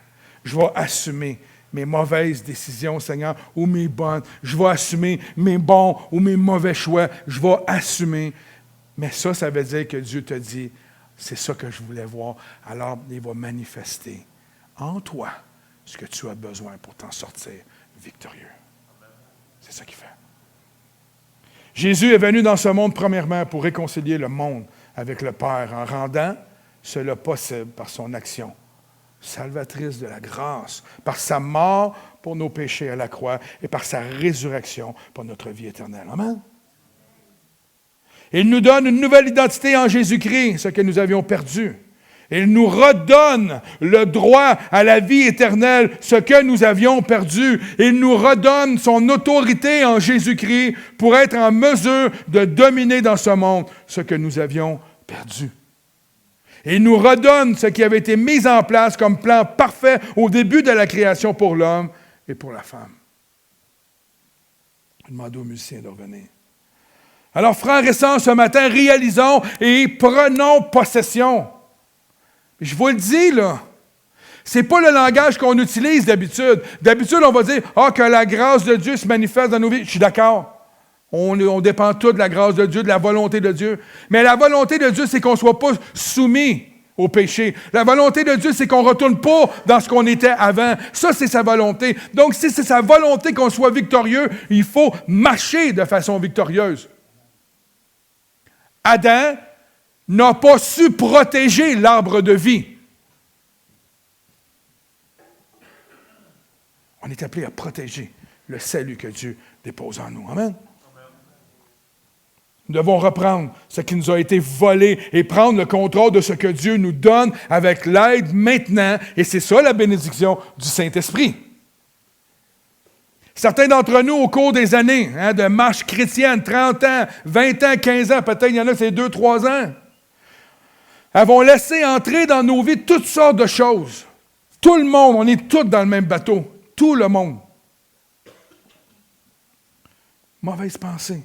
Je vais assumer mes mauvaises décisions, Seigneur, ou mes bonnes. Je vais assumer mes bons ou mes mauvais choix. Je vais assumer. Mais ça veut dire que Dieu te dit, c'est ça que je voulais voir. Alors, il va manifester en toi ce que tu as besoin pour t'en sortir victorieux. C'est ça qu'il fait. Jésus est venu dans ce monde premièrement pour réconcilier le monde avec le Père en rendant cela possible par son action salvatrice de la grâce, par sa mort pour nos péchés à la croix et par sa résurrection pour notre vie éternelle. Amen. Il nous donne une nouvelle identité en Jésus-Christ, ce que nous avions perdu. Il nous redonne le droit à la vie éternelle, ce que nous avions perdu. Il nous redonne son autorité en Jésus-Christ pour être en mesure de dominer dans ce monde ce que nous avions perdu. Il nous redonne ce qui avait été mis en place comme plan parfait au début de la création pour l'homme et pour la femme. Je demande aux musiciens de revenir. Alors, frères et sœurs, ce matin, réalisons et prenons possession. Je vous le dis, là, c'est pas le langage qu'on utilise d'habitude. D'habitude, on va dire que la grâce de Dieu se manifeste dans nos vies. Je suis d'accord. On dépend tout de la grâce de Dieu, de la volonté de Dieu. Mais la volonté de Dieu, c'est qu'on ne soit pas soumis au péché. La volonté de Dieu, c'est qu'on ne retourne pas dans ce qu'on était avant. Ça, c'est sa volonté. Donc, si c'est sa volonté qu'on soit victorieux, il faut marcher de façon victorieuse. Adam n'a pas su protéger l'arbre de vie. On est appelé à protéger le salut que Dieu dépose en nous. Amen. Nous devons reprendre ce qui nous a été volé et prendre le contrôle de ce que Dieu nous donne avec l'aide maintenant. Et c'est ça la bénédiction du Saint-Esprit. Certains d'entre nous, au cours des années de marche chrétienne, 30 ans, 20 ans, 15 ans, peut-être il y en a c'est 2-3 ans, avons laissé entrer dans nos vies toutes sortes de choses. Tout le monde, on est tous dans le même bateau. Tout le monde. Mauvaise pensée,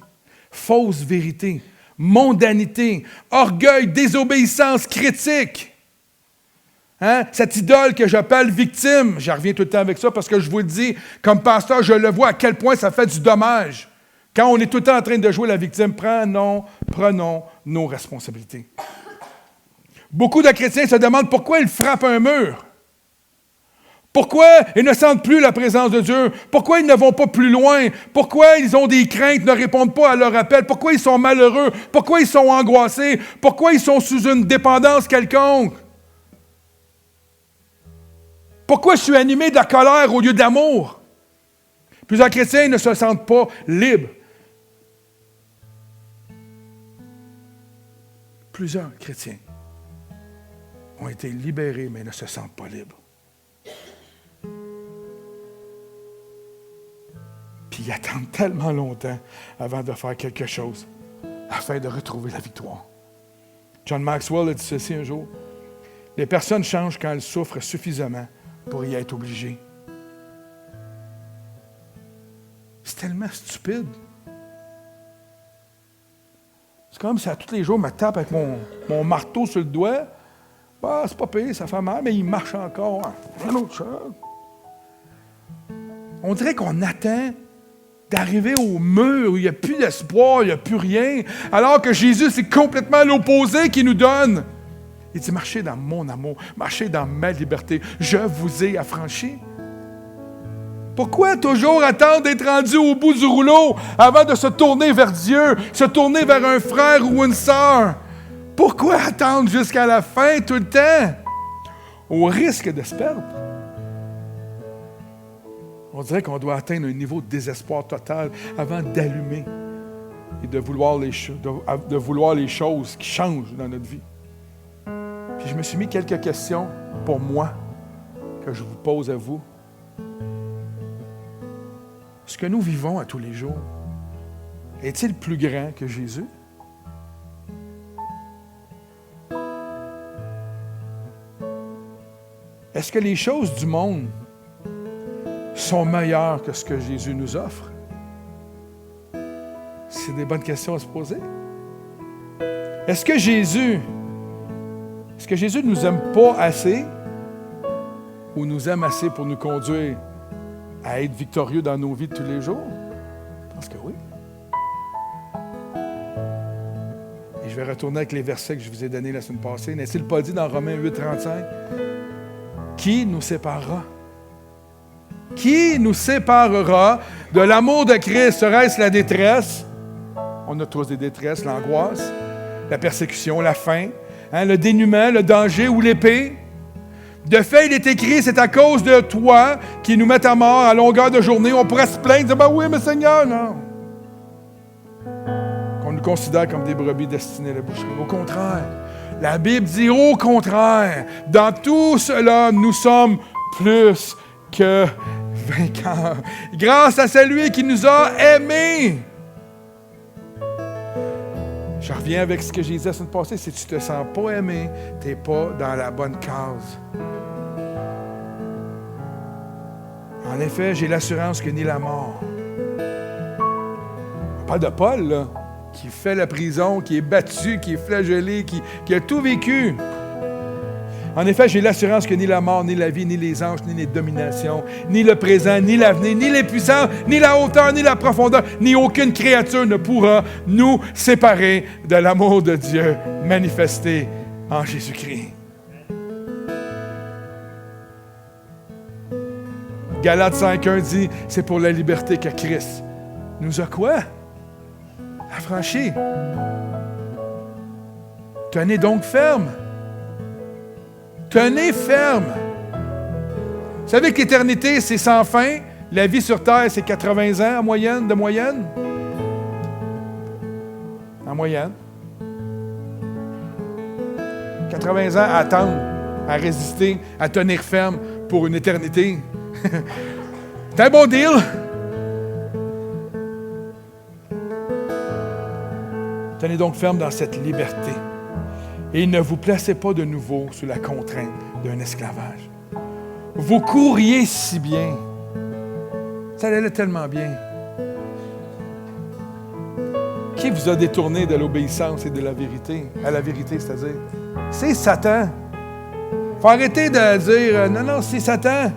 fausse vérité, mondanité, orgueil, désobéissance, critique. Cette idole que j'appelle victime, j'en reviens tout le temps avec ça parce que je vous le dis, comme pasteur, je le vois à quel point ça fait du dommage. Quand on est tout le temps en train de jouer la victime, prenons nos responsabilités. Beaucoup de chrétiens se demandent pourquoi ils frappent un mur. Pourquoi ils ne sentent plus la présence de Dieu? Pourquoi ils ne vont pas plus loin? Pourquoi ils ont des craintes, ne répondent pas à leur appel? Pourquoi ils sont malheureux? Pourquoi ils sont angoissés? Pourquoi ils sont sous une dépendance quelconque? Pourquoi je suis animé de la colère au lieu d'amour? Plusieurs chrétiens ne se sentent pas libres. Plusieurs chrétiens ont été libérés, mais ne se sentent pas libres. Puis ils attendent tellement longtemps avant de faire quelque chose afin de retrouver la victoire. John Maxwell a dit ceci un jour. Les personnes changent quand elles souffrent suffisamment pour y être obligées. C'est tellement stupide. C'est comme si à tous les jours, je me tape avec mon marteau sur le doigt. Ah, c'est pas pire, ça fait mal, mais il marche encore. Un autre chose. On dirait qu'on attend d'arriver au mur où il n'y a plus d'espoir, il n'y a plus rien, alors que Jésus, c'est complètement l'opposé qu'il nous donne. Il dit, marchez dans mon amour, marchez dans ma liberté, je vous ai affranchis. Pourquoi toujours attendre d'être rendu au bout du rouleau avant de se tourner vers Dieu, se tourner vers un frère ou une sœur? Pourquoi attendre jusqu'à la fin tout le temps? Au risque de se perdre. On dirait qu'on doit atteindre un niveau de désespoir total avant d'allumer et de vouloir les choses qui changent dans notre vie. Puis je me suis mis quelques questions pour moi que je vous pose à vous. Ce que nous vivons à tous les jours, est-il plus grand que Jésus? Est-ce que les choses du monde sont meilleures que ce que Jésus nous offre? C'est des bonnes questions à se poser. Est-ce que Jésus ne nous aime pas assez ou nous aime assez pour nous conduire à être victorieux dans nos vies de tous les jours? Je pense que oui. Et je vais retourner avec les versets que je vous ai donnés la semaine passée. N'est-il pas dit dans Romains 8:35? Qui nous séparera? Qui nous séparera de l'amour de Christ? Serait-ce la détresse? On a tous des détresses, l'angoisse, la persécution, la faim, le dénuement, le danger ou l'épée. De fait, il est écrit, c'est à cause de toi qui nous met à mort à longueur de journée. On pourrait se plaindre, dire, ben oui, mais Seigneur, non. Qu'on nous considère comme des brebis destinées à la boucherie. Au contraire, la Bible dit au contraire, dans tout cela, nous sommes plus que vainqueurs. Grâce à celui qui nous a aimés. Je reviens avec ce que j'ai dit la semaine passée. Si tu ne te sens pas aimé, tu n'es pas dans la bonne case. En effet, j'ai l'assurance que ni la mort. On parle de Paul, là, qui fait la prison, qui est battu, qui est flagellé, qui a tout vécu. En effet, j'ai l'assurance que ni la mort, ni la vie, ni les anges, ni les dominations, ni le présent, ni l'avenir, ni les puissants, ni la hauteur, ni la profondeur, ni aucune créature ne pourra nous séparer de l'amour de Dieu manifesté en Jésus-Christ. Galates 5:1 dit, c'est pour la liberté que Christ nous a quoi? Affranchis. Tenez donc ferme. Tenez ferme. Vous savez que l'éternité, c'est sans fin. La vie sur terre, c'est 80 ans en moyenne, de moyenne. En moyenne. 80 ans à attendre, à résister, à tenir ferme pour une éternité. C'est un bon deal. Tenez donc ferme dans cette liberté. Et ne vous placez pas de nouveau sous la contrainte d'un esclavage. Vous courriez si bien. Ça allait tellement bien. Qui vous a détourné de l'obéissance et de la vérité? À la vérité, c'est-à-dire? C'est Satan. Il faut arrêter de dire, non, c'est Satan.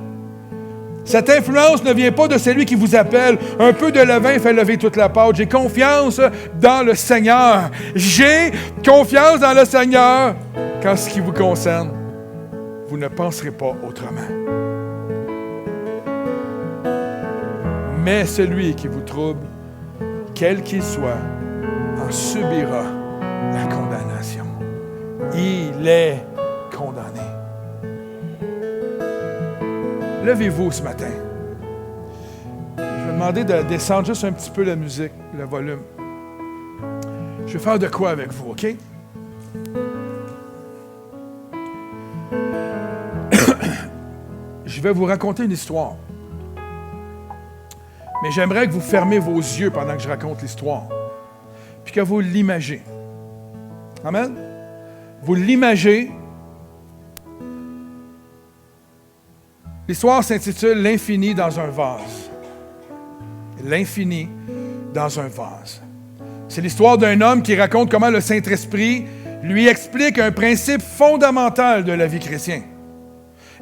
Cette influence ne vient pas de celui qui vous appelle. Un peu de levain fait lever toute la pâte. J'ai confiance dans le Seigneur. J'ai confiance dans le Seigneur. Qu'en ce qui vous concerne, vous ne penserez pas autrement. Mais celui qui vous trouble, quel qu'il soit, en subira la condamnation. Il est condamné. Levez-vous ce matin. Je vais demander de descendre juste un petit peu la musique, le volume. Je vais faire de quoi avec vous, OK? je vais vous raconter une histoire. Mais j'aimerais que vous fermiez vos yeux pendant que je raconte l'histoire, puis que vous l'imagez. Amen? Vous l'imagez. L'histoire s'intitule « L'infini dans un vase ». L'infini dans un vase. C'est l'histoire d'un homme qui raconte comment le Saint-Esprit lui explique un principe fondamental de la vie chrétienne.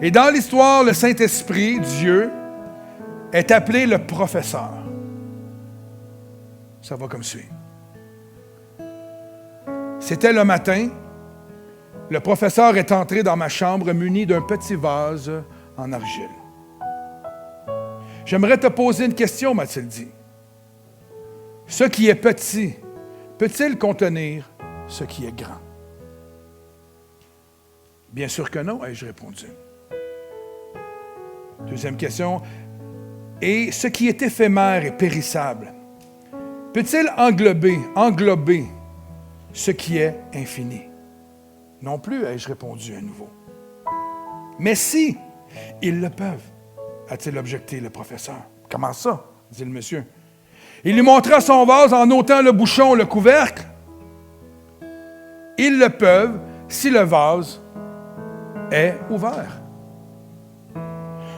Et dans l'histoire, le Saint-Esprit, Dieu, est appelé le professeur. Ça va comme suit. C'était le matin. Le professeur est entré dans ma chambre muni d'un petit vase en argile. J'aimerais te poser une question, m'a-t-il dit. Ce qui est petit, peut-il contenir ce qui est grand? Bien sûr que non, ai-je répondu. Deuxième question. Et ce qui est éphémère et périssable, peut-il englober ce qui est infini? Non plus, ai-je répondu à nouveau. Mais si, ils le peuvent, a-t-il objecté le professeur. Comment ça? Dit le monsieur. Il lui montra son vase en ôtant le bouchon, le couvercle. Ils le peuvent si le vase est ouvert.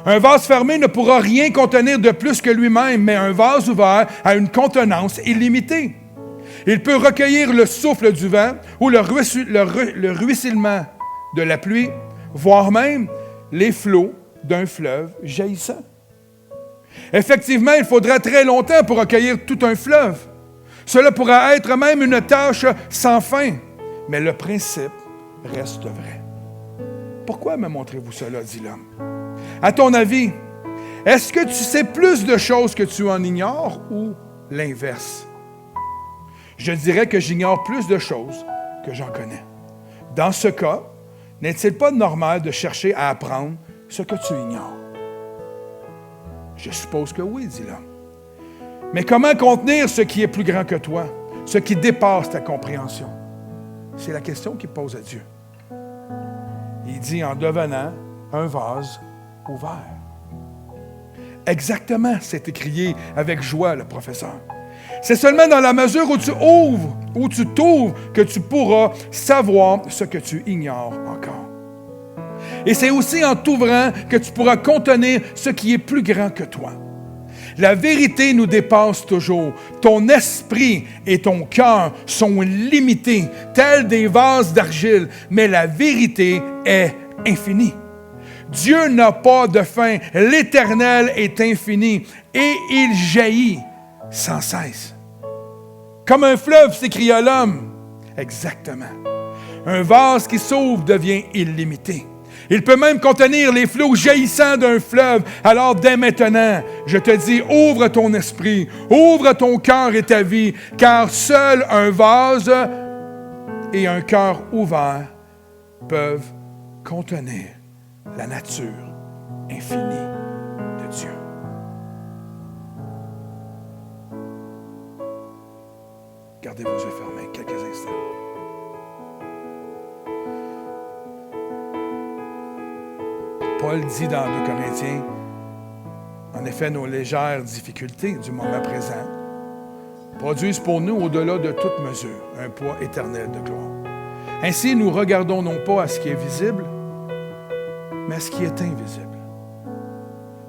Un vase fermé ne pourra rien contenir de plus que lui-même, mais un vase ouvert a une contenance illimitée. Il peut recueillir le souffle du vent ou le ruissellement de la pluie, voire même les flots d'un fleuve jaillissant. Effectivement, il faudra très longtemps pour recueillir tout un fleuve. Cela pourra être même une tâche sans fin, mais le principe reste vrai. Pourquoi me montrez-vous cela, dit l'homme? À ton avis, est-ce que tu sais plus de choses que tu en ignores ou l'inverse? Je dirais que j'ignore plus de choses que j'en connais. Dans ce cas, n'est-il pas normal de chercher à apprendre ce que tu ignores? Je suppose que oui, dit l'homme. Mais comment contenir ce qui est plus grand que toi, ce qui dépasse ta compréhension? C'est la question qu'il pose à Dieu. Il dit en devenant un vase ouvert. Exactement, s'est écrié avec joie le professeur. C'est seulement dans la mesure où tu ouvres, où tu t'ouvres, que tu pourras savoir ce que tu ignores encore. Et c'est aussi en t'ouvrant que tu pourras contenir ce qui est plus grand que toi. La vérité nous dépasse toujours. Ton esprit et ton cœur sont limités, tels des vases d'argile, mais la vérité est infinie. Dieu n'a pas de fin. L'Éternel est infini et il jaillit sans cesse. Comme un fleuve, s'écria l'homme. Exactement. Un vase qui s'ouvre devient illimité. Il peut même contenir les flots jaillissants d'un fleuve. Alors dès maintenant, je te dis, ouvre ton esprit, ouvre ton cœur et ta vie, car seul un vase et un cœur ouvert peuvent contenir la nature infinie de Dieu. Gardez vos yeux fermés quelques instants. Paul dit dans 2 Corinthiens, en effet, nos légères difficultés du moment présent produisent pour nous, au-delà de toute mesure, un poids éternel de gloire. Ainsi, nous regardons non pas à ce qui est visible, mais à ce qui est invisible.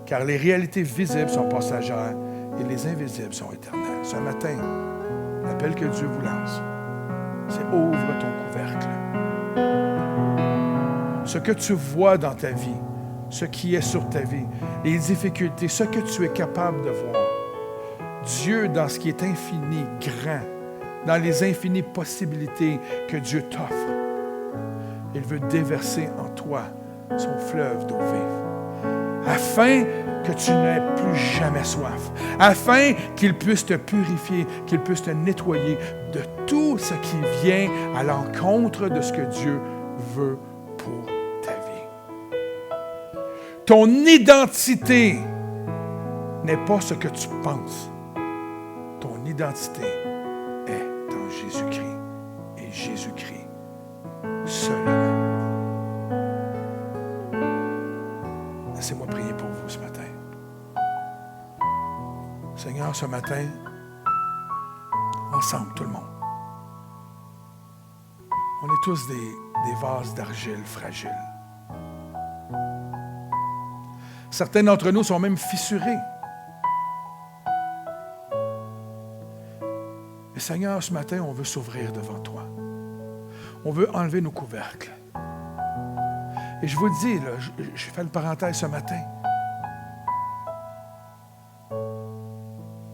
Car les réalités visibles sont passagères et les invisibles sont éternelles. Ce matin, l'appel que Dieu vous lance, c'est ouvre ton couvercle. Ce que tu vois dans ta vie, ce qui est sur ta vie, les difficultés, ce que tu es capable de voir. Dieu, dans ce qui est infini, grand, dans les infinies possibilités que Dieu t'offre, il veut déverser en toi son fleuve d'eau vive, afin que tu n'aies plus jamais soif, afin qu'il puisse te purifier, qu'il puisse te nettoyer de tout ce qui vient à l'encontre de ce que Dieu veut pour ta vie. Ton identité n'est pas ce que tu penses. Ton identité est en Jésus-Christ et Jésus-Christ seulement. Laissez-moi prier pour vous ce matin. Seigneur, ce matin, ensemble, tout le monde, on est tous des vases d'argile fragiles. Certains d'entre nous sont même fissurés. Et Seigneur, ce matin, on veut s'ouvrir devant toi. On veut enlever nos couvercles. Et je vous le dis, là, je fais une parenthèse ce matin.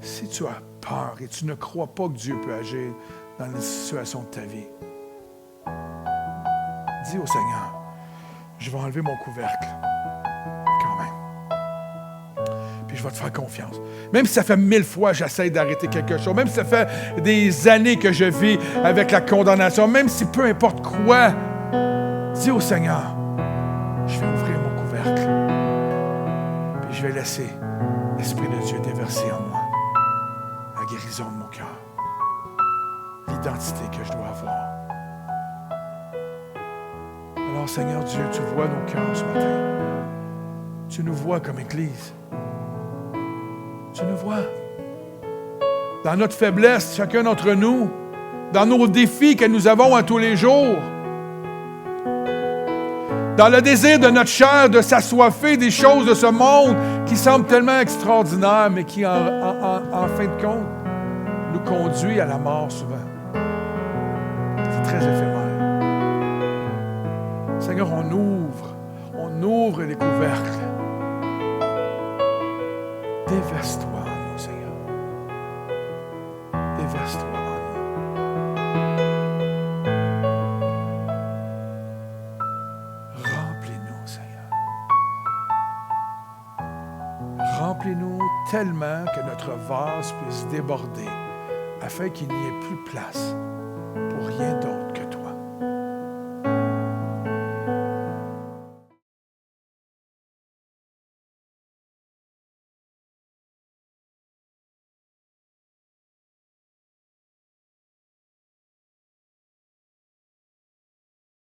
Si tu as peur et tu ne crois pas que Dieu peut agir dans les situations de ta vie, dis au Seigneur, je vais enlever mon couvercle quand même. Puis je vais te faire confiance. Même si ça fait 1000 fois que j'essaie d'arrêter quelque chose, même si ça fait des années que je vis avec la condamnation, même si peu importe quoi, dis au Seigneur, je vais ouvrir mon couvercle. Puis je vais laisser l'Esprit de Dieu déverser en moi la guérison de mon cœur, l'identité que je dois avoir. Alors, Seigneur Dieu, tu vois nos cœurs ce matin. Tu nous vois comme Église. Tu nous vois. Dans notre faiblesse, chacun d'entre nous, dans nos défis que nous avons à tous les jours, dans le désir de notre chair de s'assoiffer des choses de ce monde qui semblent tellement extraordinaires, mais qui, en fin de compte, nous conduit à la mort souvent. C'est très éphémère. Seigneur, on ouvre les couvercles. Déverse-toi en nous, Seigneur. Déverse-toi en nous. Remplis-nous, Seigneur. Remplis-nous tellement que notre vase puisse déborder, afin qu'il n'y ait plus place pour rien d'autre